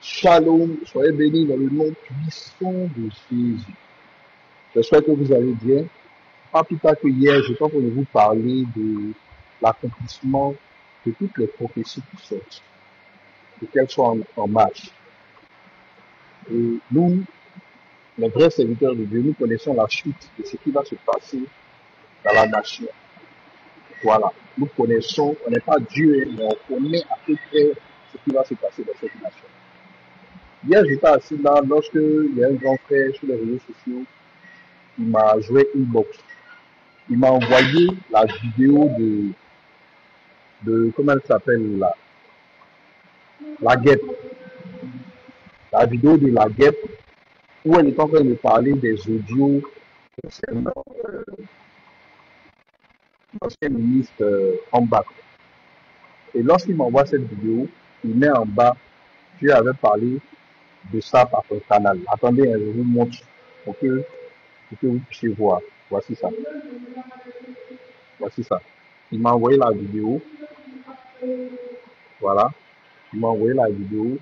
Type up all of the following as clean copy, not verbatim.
Shalom, soyez bénis dans le nom puissant de Jésus. J'espère que vous allez bien. Pas plus tard que hier, j'étais en train de vous parler de l'accomplissement de toutes les prophéties qui sortent, et qu'elles soient en marche. Et nous, les vrais serviteurs de Dieu, nous connaissons la suite de ce qui va se passer dans la nation. Voilà. Nous connaissons, on n'est pas Dieu, mais on connaît à peu près ce qui va se passer dans cette nation. Hier, j'étais assis là lorsque il y a un grand frère sur les réseaux sociaux qui m'a joué inbox. Il m'a envoyé la vidéo de comment elle s'appelle là, la guêpe. La vidéo de la guêpe où elle est en train de parler des audios concernant l'ancien ministre en bas. Et lorsqu'il m'envoie cette vidéo, il met en bas, Dieu avait parlé de ça par ton canal. Attendez, je vous montre pour que vous puissiez voir. Voici ça. Voici ça. Il m'a envoyé la vidéo. Voilà. Il m'a envoyé la vidéo.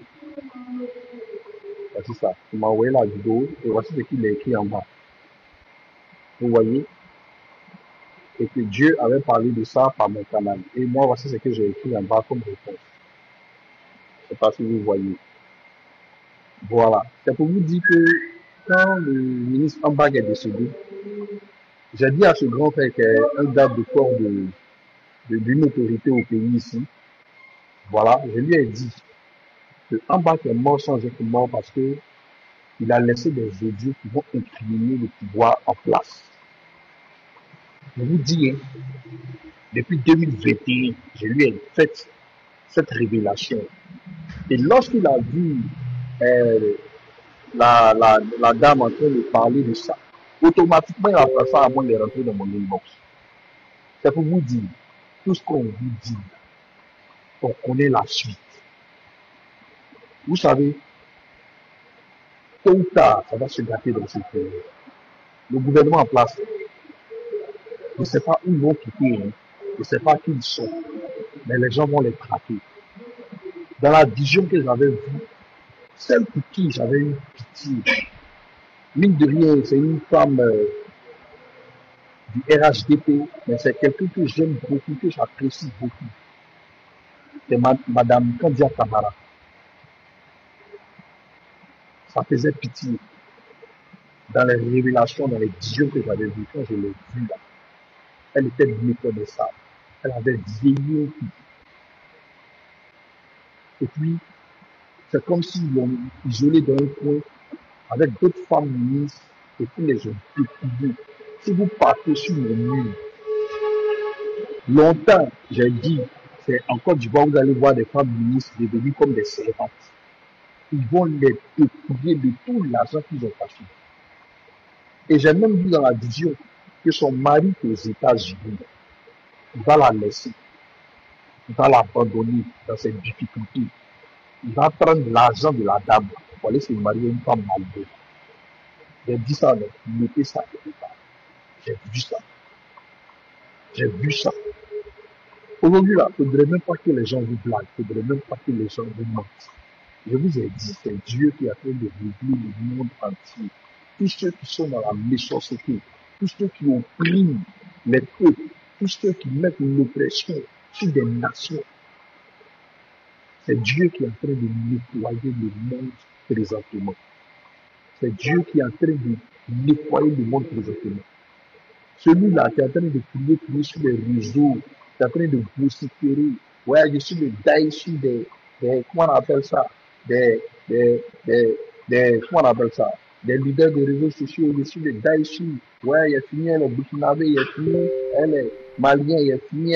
Voici ça. Il m'a envoyé la vidéo et voici ce qu'il a écrit en bas. Vous voyez? Et que Dieu avait parlé de ça par mon canal. Et moi, voici ce que j'ai écrit en bas comme réponse. Je ne sais pas si vous voyez. Voilà. C'est pour vous dire que quand le ministre Ambag est décédé, j'ai dit à ce grand frère qui est un garde de corps d'une autorité au pays ici, voilà, je lui ai dit que Ambag est mort sans être mort parce que il a laissé des audios qui vont incriminer le pouvoir en place. Je vous dis, hein, depuis 2021, je lui ai fait cette révélation. Et lorsqu'il a vu la dame en train de parler de ça, automatiquement, il a pensé à moi de rentrer dans mon inbox. C'est pour vous dire, tout ce qu'on vous dit, on connaît la suite. Vous savez, tôt ou tard, ça va se gâter dans ce pays. Le gouvernement en place, je ne sais pas où ils vont quitter, hein. Je ne sais pas qui ils sont, mais les gens vont les traquer. Dans la vision que j'avais vue, celle pour qui j'avais eu pitié, mine de rien, c'est une femme du RHDP, mais c'est quelqu'un que j'aime beaucoup, que j'apprécie beaucoup. C'est Madame Kandia Kamara. Ça faisait pitié dans les révélations, dans les visions que j'avais vues, quand je l'ai vue là. Elle était méconnaissable. Elle avait vieilli. Et puis, c'est comme s'ils l'ont isolée dans un coin avec d'autres femmes ministres et puis les ont découvert. Si vous partez sur le mur, longtemps, j'ai dit, c'est en Côte d'Ivoire, vous allez voir des femmes ministres devenues comme des servantes. Ils vont les découvrir de tout l'argent qu'ils ont caché. Et j'ai même vu dans la vision que son mari est aux États-Unis. Il va la laisser. Il va l'abandonner dans ses difficultés. Il va prendre l'argent de la dame pour aller se marier à une femme malheureuse. J'ai dit ça, mais mettez ça quelque part. J'ai vu ça. J'ai vu ça. Aujourd'hui, là, il ne faudrait même pas que les gens vous blaguent. Il ne faudrait même pas que les gens vous mentent. Je vous ai dit, c'est Dieu qui est en train de régler le monde entier. Tous ceux qui sont dans la méchanceté, tous ceux qui oppriment les peuples, tous ceux qui mettent l'oppression sur des nations, c'est Dieu qui est en train de nettoyer le monde présentement. C'est Dieu qui est en train de nettoyer le monde présentement. Celui-là qui est en train de crier sur les réseaux, qui est en train de vociférer. Ouais, je suis le Daïchi comment on appelle ça? Comment on appelle ça? Des leaders de réseaux sociaux, je suis le Daïchi. Ouais, il a fini, elle est burkinabé, il a fini, elle est malien, il a fini,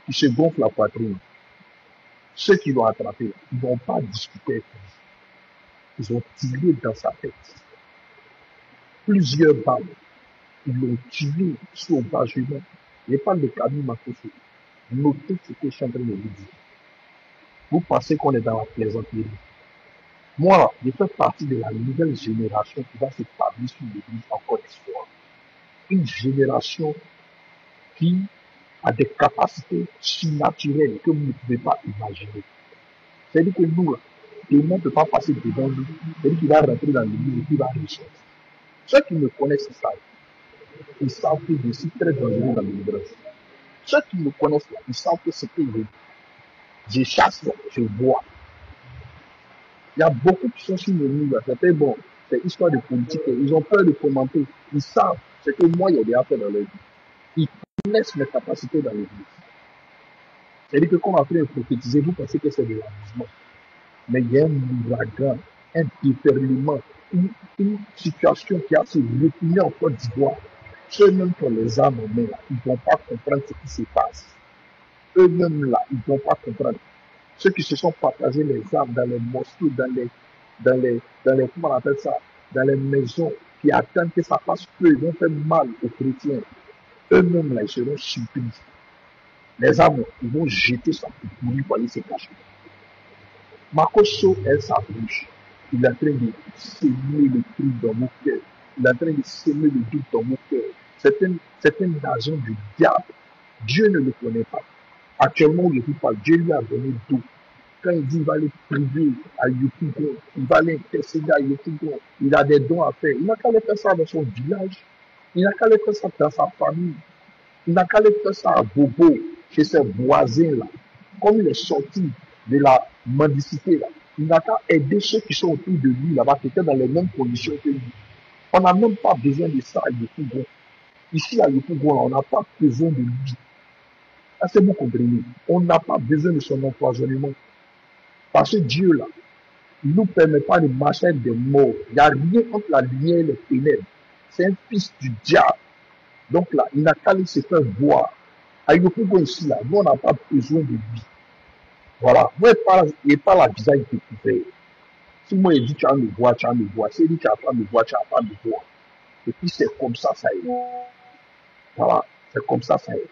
il se gonfle la poitrine. Ceux qui l'ont attrapé, ils ne vont pas discuter avec lui. Ils ont tiré dans sa tête. Plusieurs balles. Ils l'ont tué sauvageusement. Je parle de Camille Makosso. Notez ce que je suis en train de vous dire. Vous pensez qu'on est dans la plaisanterie. Moi, je fais partie de la nouvelle génération qui va s'établir sur l'église en Côte d'Ivoire. Une génération qui a des capacités surnaturelles que vous ne pouvez pas imaginer. C'est-à-dire que nous, démon ne peut pas passer devant lui. C'est-à-dire qu'il va rentrer dans l'église et qu'il va ressortir. Ceux qui me connaissent savent. Ils savent que je suis très dangereux dans l'ignorance. Ceux qui me connaissent, ils savent que ce que je chasse, je bois. Il y a beaucoup qui sont sur le mur. C'est bon, c'est histoire de politique. Ils ont peur de commenter. Ils savent ce que moi, il y a déjà fait dans leur vie. Ils connaissent mes capacités dans l'église. C'est-à-dire que quand on a fait prophétiser, vous pensez que c'est de l'amusement. Mais il y a un ouragan, un déferlement, une situation qui a se retourné en Côte d'Ivoire. Ceux-mêmes qui ont les armes en main, ils ne vont pas comprendre ce qui se passe. Eux-mêmes là, ils ne vont pas comprendre. Ceux qui se sont partagés les armes dans les mosquées, comment on appelle ça, dans les maisons, qui attendent que ça passe peu, ils vont faire mal aux chrétiens. Eux-mêmes là, ils seront surpris. Les armes, ils vont jeter ça pour lui pour aller se cacher. Makoso, elle s'approche. Il est en train de semer le cri dans mon cœur. Il est en train de semer le doute dans mon cœur. C'est un agent du diable. Dieu ne le connaît pas. Actuellement, je vous parle, Dieu lui a donné tout. Quand il dit qu'il va aller priver à Yopougon, il va aller intercéder à Yopougon, il a des dons à faire. Il n'a qu'à aller faire ça dans son village. Il n'a qu'à aller faire ça dans sa famille. Il n'a qu'à aller faire ça à Bobo, chez ses voisins-là. Comme il est sorti de la mendicité, là, il n'a qu'à aider ceux qui sont autour de lui, là-bas, qui étaient dans les mêmes conditions que lui. On n'a même pas besoin de ça à Yopougon. Ici, à Yopougon, on n'a pas besoin de lui. Est-ce que vous comprenez? On n'a pas besoin de son empoisonnement. Parce que Dieu, là, il ne nous permet pas de marcher avec des morts. Il n'y a rien entre la lumière et les ténèbres. C'est un fils du diable. Donc là, il n'a qu'à aller se faire voir. À Yopougon ici, là, nous, on n'a pas besoin de lui. Voilà. Moi, il n'est pas la visage découvert. Si moi, il dit, tu vas me voir, tu vas me voir. S'il dit, tu vas pas me voir, tu vas pas me voir. Et puis, c'est comme ça, ça est. Voilà. C'est comme ça, ça est.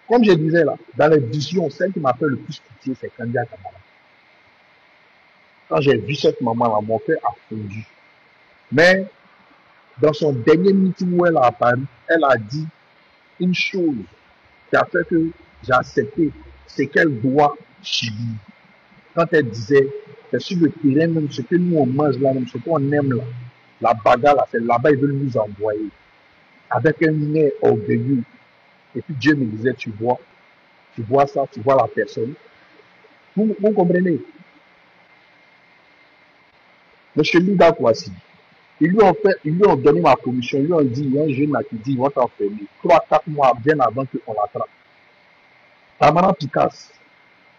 Comme je disais là, dans les visions, celle qui m'a fait le plus pitié, c'est Kandia Kamara. Quand j'ai vu cette maman-là, mon cœur a fondu. Mais, dans son dernier meeting où elle a apparu, elle a dit une chose qui a fait que j'ai accepté, c'est qu'elle doit subir. Quand elle disait, c'est sur le terrain même, ce que nous on mange là, même ce qu'on aime là, la bagarre là, c'est là-bas, ils veulent nous envoyer. Avec un air orgueilleux. Et puis Dieu me disait, tu vois ça, tu vois la personne. Vous comprenez? Monsieur Linda Kouassi, ils lui ont donné ma commission, ils lui ont dit, il y a un jeune là qui dit, ils vont t'enfermer. 3-4 mois bien avant qu'on l'attrape. Tamara Picasse,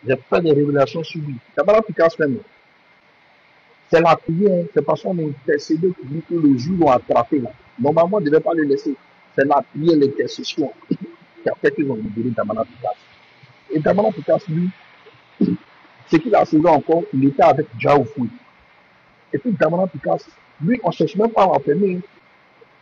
j'ai fait des révélations sur lui. Tamara Picasse même. C'est la prière, c'est parce qu'on a intercédé pour lui que le jour où on l'a attrapé là. Normalement, on ne devait pas le laisser. C'est la prière, l'intercession qui a fait qu'ils ont libéré Tamara Picasse. Et Tamara Picasse, lui, ce qu'il a sauvé encore, il était avec Djaoufou. Et puis Tamara Picasse, lui, on ne cherche même pas à l'enfermer.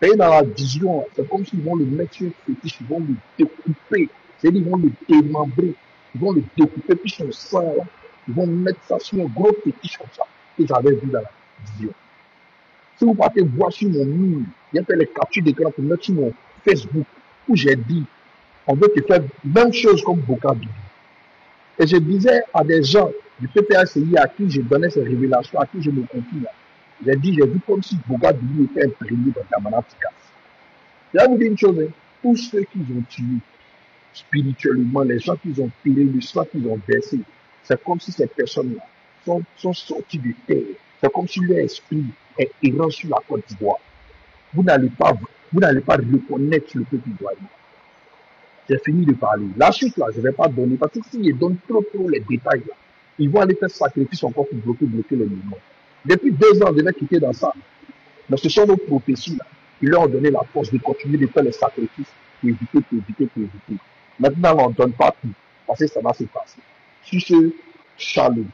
Et dans la vision, c'est comme s'ils vont le mettre sur un fétiche, ils vont le découper. C'est-à-dire qu'ils vont le démembrer. Ils vont le découper, puis son sang, là, ils vont mettre ça sur un gros fétiche comme ça, que j'avais vu dans la vision. Si vous partez voir sur mon mur, il y a fait les captures d'écran pour mettre sur mon Facebook, où j'ai dit, on veut te faire même chose comme Bokabili. Et je disais à des gens du PPACI à qui je donnais ces révélations, à qui je me confie là, j'ai dit, j'ai vu comme si Bokabili était imprégné dans Tamara Picasse. Je vais vous dire une chose, hein, tous ceux qui ont tué spirituellement, les gens qui ont tiré, le sang qu'ils ont versé, c'est comme si ces personnes-là sont sorties de terre. C'est comme si leur esprit est errant sur la Côte d'Ivoire. Vous n'allez pas reconnaître le peuple ivoirien. J'ai fini de parler. La suite, là, je ne vais pas donner, parce que s'ils donnent trop les détails, là, ils vont aller faire sacrifice encore pour bloquer le mouvement. Depuis 2 ans, je vais quitter dans ça. Mais ce sont nos prophéties, là, qui leur ont donné la force de continuer de faire les sacrifices pour éviter. Maintenant, on ne donne pas tout, parce que ça va se passer. Sur ce, shalom.